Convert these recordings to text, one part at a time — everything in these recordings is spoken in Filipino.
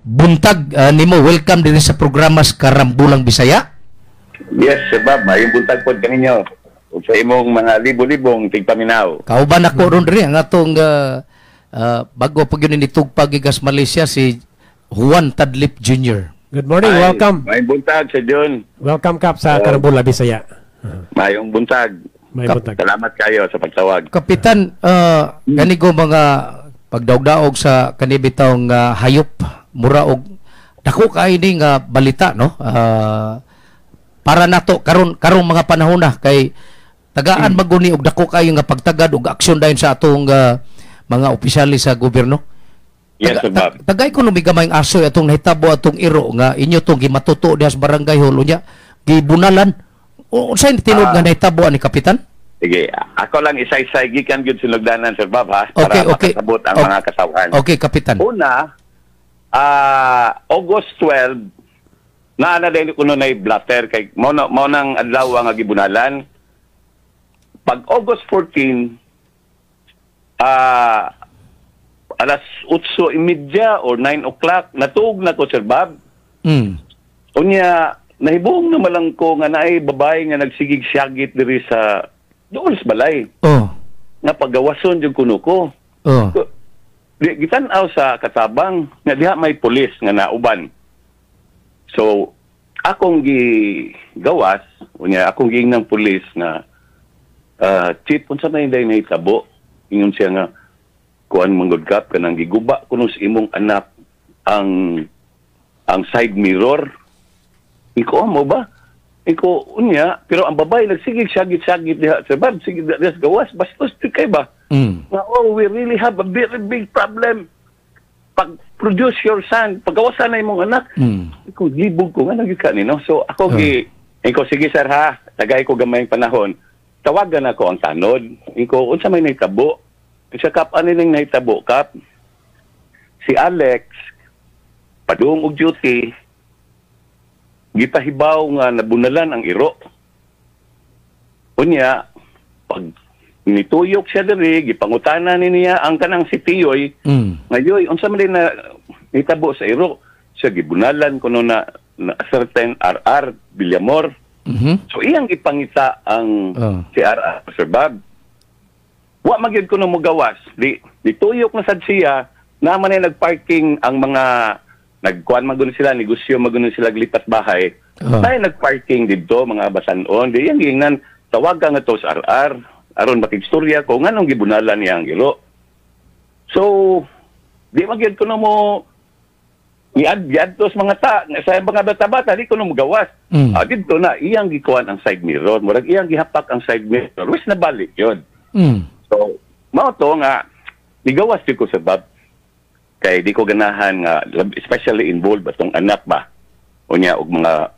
buntag nimo, welcome din sa programa sa Karambulang Bisaya. Yes, Sir Bob. Mayong buntag po kaninyo. Sa imong mga libo-libong tigpaminaw. Kauban ako ron rin ang atong bago pag yun nitugpag igas Malaysia si Juan Tadlip Jr. Good morning, welcome. Mayong buntag sa John. Welcome Kap sa Karambulang Bisaya. Mayong buntag. May buntag. Salamat kayo sa pagtawag. Kapitan, kanigo mga pagdaog-daog sa kanibitawng hayop, mura og dako kay ni nga balita, no? Para nato karon mga panahon na kay tagaan maguni og dako kayo nga pagtagad og aksyon dayon sa atong mga opisyali sa gobyerno. Yes, Sir Bob. Tagay ko nung gamay ang aso atong nahitabo atong iro nga inyo tong gimatuto diha sa barangay hall unya gibunalan. Unsay tinud nga nahitabo ni Kapitan? Sige, ako lang isa-isa gikan gyud sinugdanan, Sir Bob, ha, Okay, para okay. makasabot ang mga kasawan. Okay, Kapitan. Una, August 12, naana din kuno na blatter kay mao nang adlaw nga gibunalan. Pag August 14, alas 8:30 or 9 o'clock, natuog na ko, Sir Bob. Unya, nahibong naman lang ko nga naay babae nga nagsigig-syagit diri sa doon sa balay. Nga paggawason yung kuno ko. Gitan-aw sa katabang nga diha may pulis nga nauban. So, akong gigawas, unya akong giingnan pulis nga chief, unsa may day nahitabo? Ingon siya nga, kuan manggod kap kanang giguba kuno sa imong anak ang side mirror. Iko mo ba? Iko unya, pero ang babae nagsigig sagit-sagit diha sa bab, sige diha gawas, bastos kay ba? We really have a very big problem. Pag-produce your son, paggawasan na imong anak. Iko libog ko nga nagika ni, no? So ako iko sige sir ha, tagay ko gamay panahon. Tawagan ako ang tanod. Iko unsa may nahitabo? Sa kap ani ning nahitabo kap? Si Alex padung og duty gipahibaw nga nabunalan ang iro. Unya, pag nituyok siya diri, gipangutana niya ang kanang si Tiyoy, ngayoy, unsa man din na nitabo sa iro, siya gibunalan kuno na certain RR, Villamor. So, iyang ipangita ang si RR, Sir Bob. Wa magyud kuno mo gawas. Dituyok na sad siya, naman ay nagparking ang mga nagkuan maguno sila, negosyo maguno sila glipat bahay. Tayo nagparking dito, mga basanon. Di yan gingnan, tawagan nga to sa RR. Aron makigstorya ko, nga nung gibunalan niya ang ilo. So, di magyad ko na mo iad to sa mga sa mga bata-bata, di ko na mo gawas. Dito na, iyang gikuan ang side mirror. Murag iyang gihapak ang side mirror. Wis na balik yun. So, mao to nga, nigawas di ko sa Bob. Kay di ko ganahan nga especially involved atong anak ba unya og mga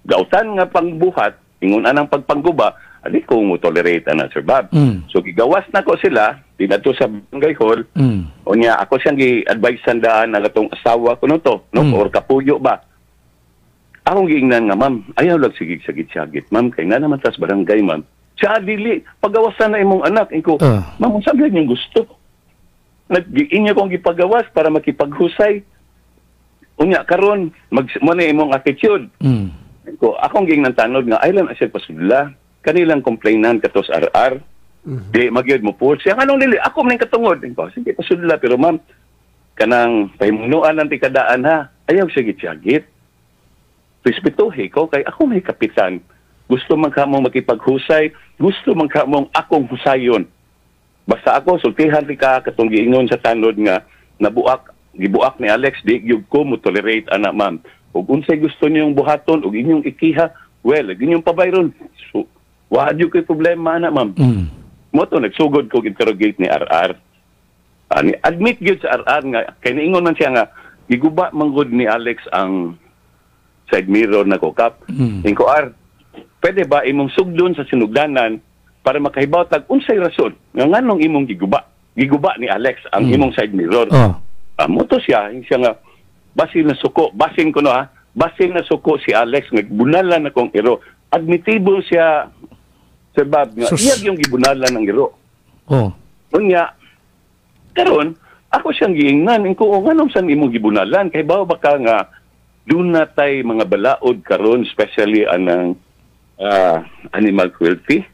gautan nga pangbuhat ingon anang pagpangguba di ko mo tolerate ana Sir Bob. So gigawas na ko sila dinato sa barangay hall. Unya ako siyang gi-advise sandaan na atong asawa ko no to no or kapuyo ba akong giingnan nga ma'am ayaw lang sigig-sagit ma'am kay nga naman tas barangay ma'am siya dili pagawasan na imong anak inko ma'am unsa gyud yung gusto nag-iinyo kong gipagawas para makipaghusay. Unya, karon muna imong attitude. Akong ging tanod nga, ay lang asya pasudla. Kanilang complainant katos RR. Di, magyod mo po. Siya, anong nili? Ako maning katungod. Sige, pasudla. Pero ma'am, kanang pahimunuan ng tikadaan ha. Ayaw sigit-sagit. Respetohe ko, kay ako may kapitan. Gusto man ka mong makipaghusay. Gusto man ka mong akong husayon. Basta ako, sultihan rin ka katong giingon sa tanod nga gibuak ni Alex, di gyud ko mo tolerate ana ma'am. Ug unsay gusto niyong buhaton ug inyong ikiha, well, inyong pabayron. So, wala gyud kay problema ana ma'am. Mo to nagsugod ko interrogate ni RR. Admit gyud sa RR nga kay niingon man siya nga giguba manggod ni Alex ang side mirror na ko kap. Inko pwede ba imong sugdon sa sinugdanan para makahibaw tag unsay rason nga nganong imong giguba ni Alex ang imong side mirror. Moto siya nga basin na suko, basin ko no ha, basin na suko si Alex nagbunalan na kong iro. Admittable siya Sir Bob nga iyag yung gibunalan ng iro. Unya karon ako siyang giingnan, ko nganong san imong gibunalan kay bawo baka nga doon na tay mga balaod karon, especially anang animal cruelty.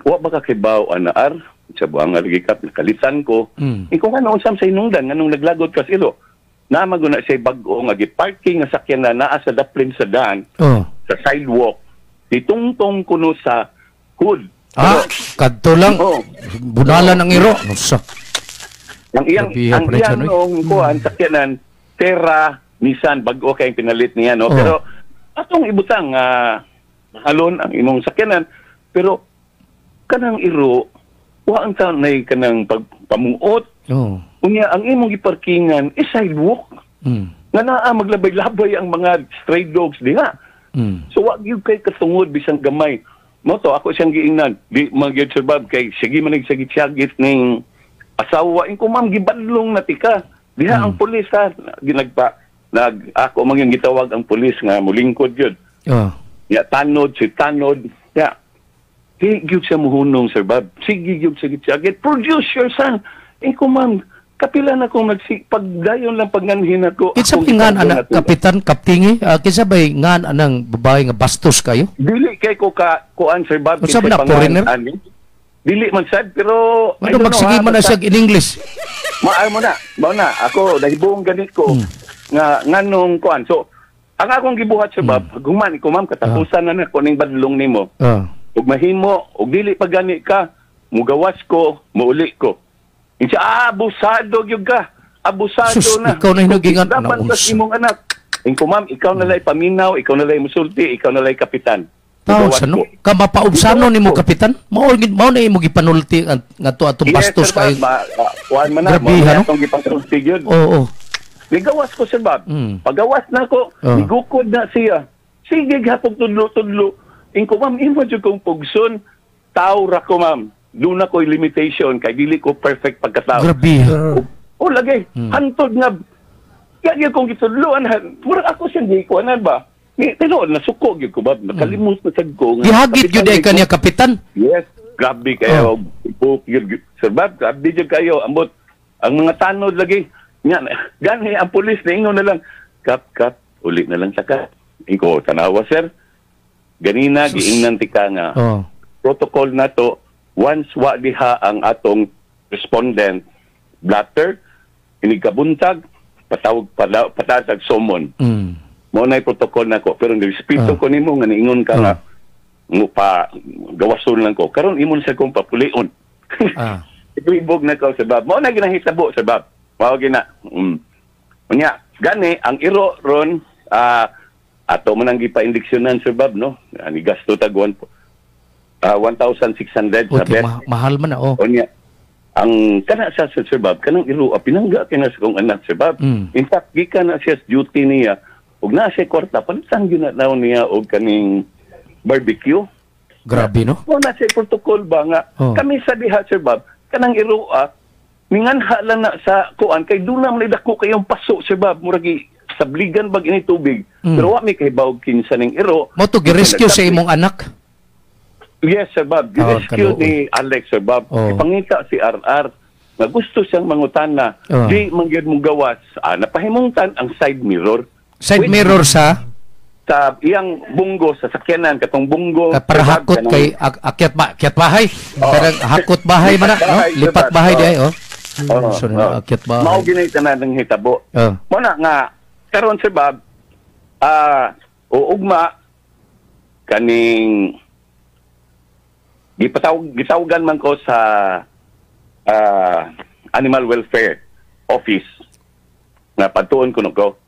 Wa baka kibaw anaar sa buang nga gikap nakalitan ko. Iko nga noon sam sa inungdan nganong naglagod ka silo. Naman guna siya bag-o nga gi-parking nga sakyan na naa sa daplin sa daan sa sidewalk. Ditungtong kuno sa hood. Kadto lang. Bunalan ang iro. Nusa. Ang iyang nung kuhan sakyanan Terra Nissan bag-o kay pinalit niya no. Pero atong ibutang halon ang imong sakyanan pero kanang iro wa ang taon na kanang pagpamuot. Unya ang imong giparkingan is sidewalk. Nga naa maglabay-labay ang mga stray dogs diha. So wa gyud kay katungod bisang gamay. Mo to ako siyang giingnan di magyud survive kay sige man nagsagit-sagit ning asawa ko ma'am gibadlong na tika. Diha ang pulis ha ginagpa ako man yung gitawag ang pulis nga mulingkod yun. Ya tanod si tanod. Ya di gyud siya muhunong sir Bob. Sige gyud sagit-sagit. Produce your son. Ko ma'am kapila na kung pagdayon lang pagnganhin ako. Kinsa ngan anak kapitan kaptingi? Kinsa bay ngan anang babae nga bastos kayo? Dili kay ko kuan sir Bob. Kinsa ba foreigner? Dili man sad pero ano magsige man na siya in English. Maay mo na. Ako dahibong ganit ko. Nga nganong kuan. So ang akong gibuhat sir Bob, guman ko ma'am katapusan na ko ning badlong nimo. Ug mahimo ug dili pa gani ka, mugawas ko, muuli ko. Insya abusado gyud ka. Abusado sus, na. Ikaw na hinugingan dapat sa imong anak. Ko ma'am, ikaw na lay paminaw, ikaw na lay musulti, ikaw na lay kapitan. Tawag sa no? Ka mapaubsano nimo kapitan? Mao na imo gipanulti nga to atong bastos kay. Kuan man na mo atong gipanulti gyud. Oo. Ligawas ko sir Bob. Pagawas na ko, igukod na siya. Sige gapog tudlo-tudlo. Ko ma'am, imo jud kong pugson. Tao ra ko ma'am. Doon na ko'y limitation kay dili ko perfect pagkatao. Grabe. Lagi. Hantod nga. Kaya kong gitudluan. Murag ako siyang gikuanan ba? Tinood, nasuko yun ko ba? Nakalimos na sad ko. Gihagit yun ay kanya kapitan? Yes. Grabe kayo. Sir Bob, grabe yun kayo. Ambot, ang mga tanod lagi. Gani, ang pulis na ingon na lang. Kap, uli na lang sa kap. Iko, tanawa sir. Ganina, giingnan tika nga. Protocol na to. Once wa diha ang atong respondent blatter, inigkabuntag, patawag summon. Mo na protocol nako pero nirespeto ko nimo nga niingon ka nga pa gawason lang ko. Karon imon sa kong papulion. Ibog na ko sa Bob. Mo na ginahitabo sa Bob. Mao gina. Unya, gani ang iro ron ato man ang gipa-indiksyonan sa Bob no. Ani gasto tagwan po. 1,600 sa bet. Mahal man na, Onya, ang kana sa Sir Bob, kanang iro, pinangga kina sa kong anak, Sir Bob. In fact, gikan na siya duty niya, ug na siya kwarta, palitan yun na niya og kaning barbecue. Grabe, no? O na siya protocol ba nga, kami sa diha, Sir Bob, kanang iro, minganha lang na sa kuan, kay doon naman idako kayong paso, Sir Bob, muragi, sabligan bag ini tubig, pero wa may kahibaw kinsa ning iro. Mo to gi-rescue sa imong anak? Yes, Sir Bob. Rescue ni Alex, Sir Bob. Ipangita si RR na gusto siyang mangutana. Di mangyad mong gawas. Napahimungtan ang side mirror. Side mirror sa iyang bunggo, sa sakyanan, katong bunggo. Para hakot kay akyat bahay. Parang hakot bahay man no? Lipat bahay di ay, So, akyat bahay. Mao ginita na ng hitabo. Mo na nga, karon Sir Bob, uugma, kaning gitawagan man ko sa Animal Welfare Office na patuon ko ko.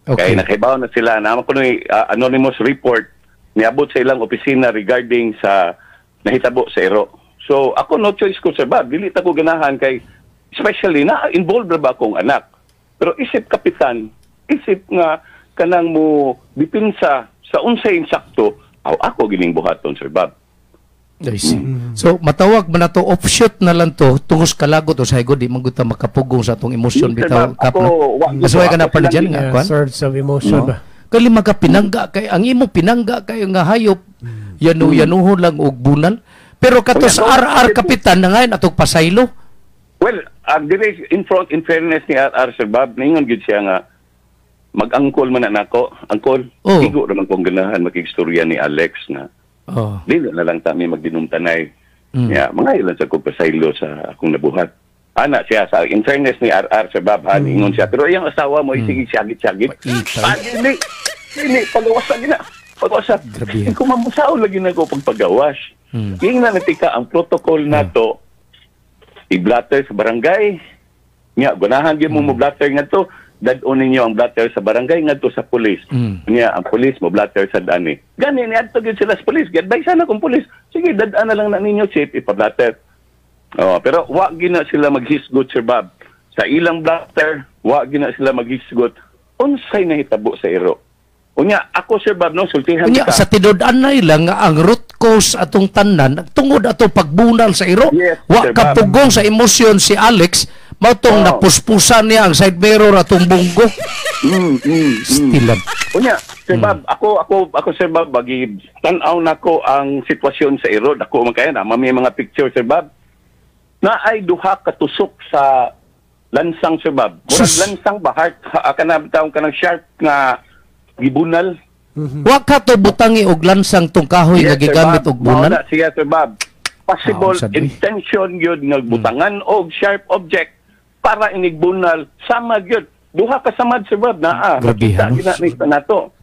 Kaya nakibaw na sila na ko anonymous report niabot sa ilang opisina regarding sa nahitabo sa iro. So ako no choice ko Sir Bob, dili ta ko ganahan kay especially na involved ba akong anak. Pero isip kapitan, isip nga kanang mo dipinsa sa unsay insakto, ako gining buhaton Sir Bob. I see. So matawag man na to offshoot na lang to tungos kalagot o saygo di maguta makapugong sa atong emotion bitaw kap no. Masuway ka na pala dyan nga kwan. Surge of emotion ba? Kali magkapinangga kay ang imo pinangga kayo nga hayop yanuhon lang og bunal. Pero kato sa RR kapitan na ngayon atong pasaylo. Well, in fairness ni R.R. Sir Bob, ningon gid siya nga, mag-angkol man na nako. Angkol, higo naman kong ganahan makikistorya ni Alex na dili na lang kami magdinumtanay. Mga ilan sa kupasaylo sa akong nabuhat. Ana siya, in fairness ni R.R. Sir Bob, ingon siya. Pero yung asawa mo, sige syagit-syagit. Dili, pagawasan gina. Pagawasan. Kung mamusaw lagi na ko pagpagawas. Yung na natika ang protocol na to, i-blatter sa barangay. Nga, gunahan din mo blatter nga to, dadon ninyo ang blatter sa barangay nga to sa pulis. Nga, ang pulis mo blatter sa dani. Gani, niadto gid sila sa pulis. Gadbay sana kung pulis. Sige, dadaan na lang na ninyo, chip, ipa-blatter. Pero wag gina sila maghisgot, Sir Bob. Sa ilang blatter, wag gina sila maghisgot. Unsay nahitabo sa iro. Unya, ako, Sir Bob, no, sultihan Unya, sa tinuod-an na ilang nga ang root cause atong tanan, tungod ato pagbunal sa iro. Yes, wa Sir kapugong sa emosyon si Alex, matong napuspusan niya ang side mirror atong bunggo. Stilan. Unya, Sir Bob, ako Sir Bob, bagi tan-aw nako ang sitwasyon sa iro. Dako man kaya na, may mga picture, Sir Bob. Na ay duha katusok sa lansang, Sir Bob. Murag lansang ba, heart, kanang sharp nga gibunal. Wa ka to butangi og lansang tong kahoy nga gigamit og bunal. Mao na siya, Sir Bob. Possible intention yun nga butangan og sharp object para inigbunal sama gyud. Duha ka samad, Sir Bob, naa. Kita gina nato.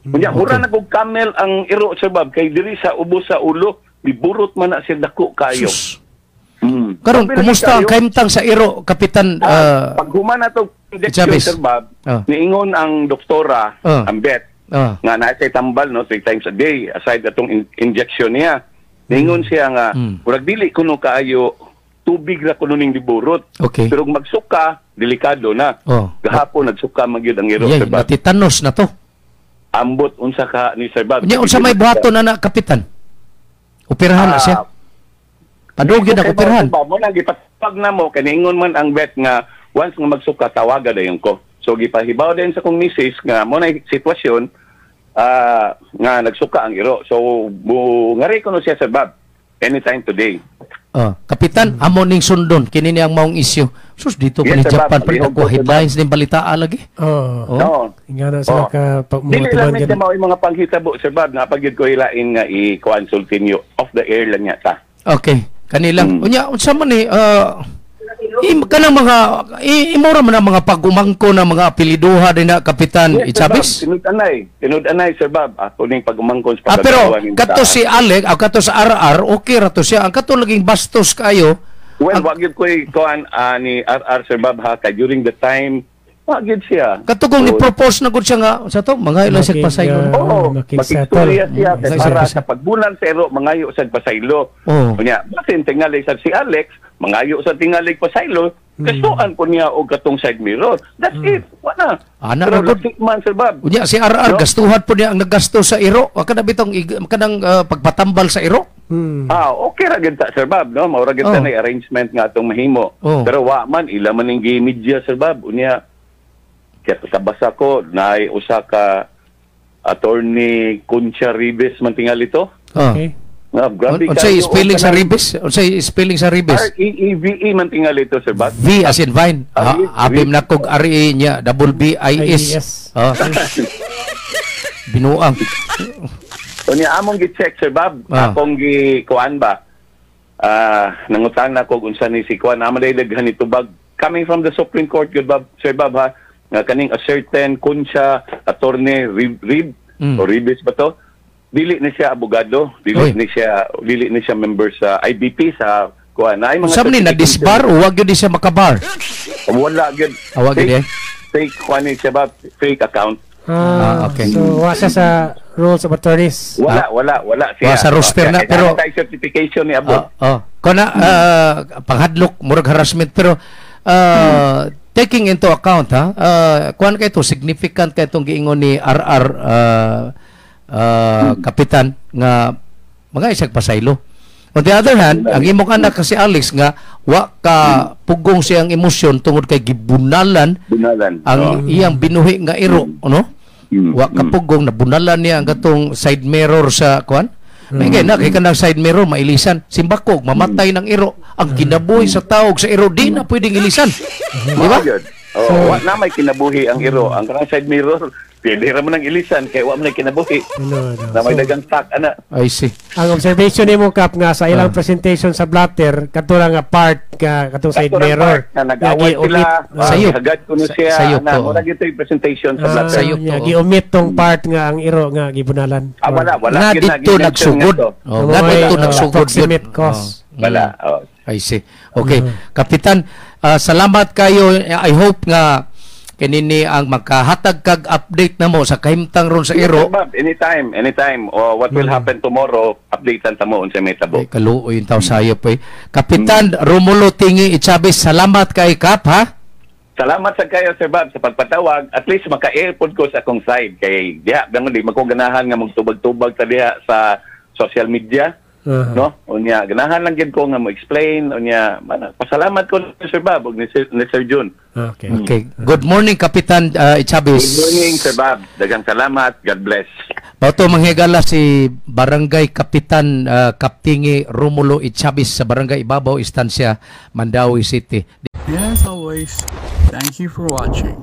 Unya, hura na kog camel ang iro, Sir Bob, kay diri sa ubos sa ulo, biburot man na siya dako kayo. Karon, kumusta ang kaimtang sa iro, Kapitan? Pag human na to injection, Sir Bob, niingon ang doktora, ang vet, nga naisay tambal, no, 3 times a day, aside atong injection niya, niingon siya nga, murag dili kuno kaayo, tubig ra kuno ning diburot. Okay. Pero kung magsuka, delikado na. Gahapon, nagsuka magyud ang iro, Sir Bob. Natitanos na to. Ambot, unsa ka ni Sir Bob. Unsa may buhaton na Kapitan? Operahan na siya? Padugid na operahan. Mo nang gipatpag na mo, kaningon man ang vet nga, once nga magsuka, tawaga dayon ko. So, gipahibaw din sa kong misis nga, mo na sitwasyon, nga nagsuka ang iro. So, ngari ko no siya, Sir Bob, anytime today. Kapitan, amo ning sundon, kini ang maong isyu. Sus, dito ko ni Japan, pa ako headlines din balitaan lagi. Nga na sila ka dili lang niya mao yung mga panghitabo, Sir Bob, napagid ko hilain nga i-consultin you off the air lang niya ta. Okay, kanilang. Unya, unsa man ni kanang mga imura man ang mga pagumangko ng mga apeliduha din na Kapitan Ichabis. Tinud-anay, Sir Bob. Ako ning pagumangko sa pero kato si Alex, kato sa RR, okay ra to siya. Ang kato laging bastos kayo. Well, wag gyud ko kuan ni RR, Sir Bob, ha, kay during the time wag gyud siya. Kato kung ni-propose na gud siya nga sa to, mga ilang sa pasaylo. Makistorya siya para sa pagbunan sa ero, mangayo sa pasaylo. Unya, basin tingali sa si Alex, mangayo sa tingalig pasaylo, kasuan po niya og katong side mirror. That's it. Wala. Pero man, Sir Bob. Unya, si RR, gastuhan po niya ang naggasto sa ero. Wag ka na bitong kanang pagpatambal sa ero. Okay ra gid ta, Sir Bob, no? Maura gid ta na arrangement nga atong mahimo. Pero wa man ila man ning media, Sir Bob. Unya, kaya kabasa ko, na usa ka attorney Concha Ribes man tingali to. Okay. Grabe ka. Unsay spelling sa Ribes? Unsay spelling sa Ribes? R-E-E-V-E man tingali to, Sir Bob. V as in vine. Abim na kog R-E niya, double B-I-S. Binuang. Unya among gi-check, Sir Bob. Akong gi-kuan ba? Nangutan na ko unsa ni si kuan. Amalay daghan ni tubag. Coming from the Supreme Court, good Bob, Sir Bob, ha? Nga kaning a certain Concha attorney o Ribes ba to? Dili ni siya abogado, dili ni siya member sa IBP sa kuan. Ay mga sabi na disbar o wag gyud siya makabar. Wala gyud. Wag gyud. Fake kuan ni siya ba? Fake account. Okay. So wala siya sa rules of attorneys. Wala siya. Sa roster na pero certification ni abo. Kuna panghadlok murag harassment pero taking into account kuan kay to significant kay tong giingon ni RR Kapitan nga mga isag pasaylo. On the other hand, ang imong anak kasi Alex nga wa ka pugong siyang emosyon tungod kay gibunalan ang iyang binuhi nga iro, no? Wa ka pugong nabunalan niya ang katong side mirror sa kuan. May na kay kanang side mirror mailisan simbakog mamatay ng iro ang kinabuhi sa tao sa iro di na pwedeng ilisan. Di ba? Wa na may kinabuhi ang iro. Ang kanang side mirror, pwede ra mo nang ilisan kay wa man kinabuhi. Na may dagang tak ana. I see. Ang observation nimo Kap nga sa ilang presentation sa blatter kadto nga part ka katong side mirror Na nag-away sila. Sayop. Hagad ko na siya. Sayop to. Mura gito yung presentation sa blatter. sayop to. gi-omit tong part nga ang iro nga gibunalan. Wala Nga yun na, dito ginention nagsugod. nga to. Nga dito nagsugod. Approximate cost. Wala. I see. Okay. Kapitan, salamat kayo. I hope nga kanini ang makahatag kag update na mo sa kahimtang ron sa iro. Anytime. What will happen tomorrow, updatean ta mo unsa may tabo. Ay, kaluoy yung tao sayop eh. Kapitan Romulo Tingi Ichabis, salamat kay Kap ha. Salamat sa kayo, Sir Bob, sa pagpatawag. At least maka-airpod ko sa akong side. Kay diha, ganun di magkuganahan nga magtubag-tubag ta diha sa social media. No? Unya, ganahan lang gid ko nga mo-explain. Unya, pasalamat ko Sir Bob ug ni Sir June. Okay. Good morning, Kapitan Ichabis. Good morning, Sir Bob. Daghang salamat. God bless. Bato manghigala si Barangay Kapitan Kaptingi Romulo Ichabis sa Barangay Ibabaw, Istansya, Mandawi City. As always, thank you for watching.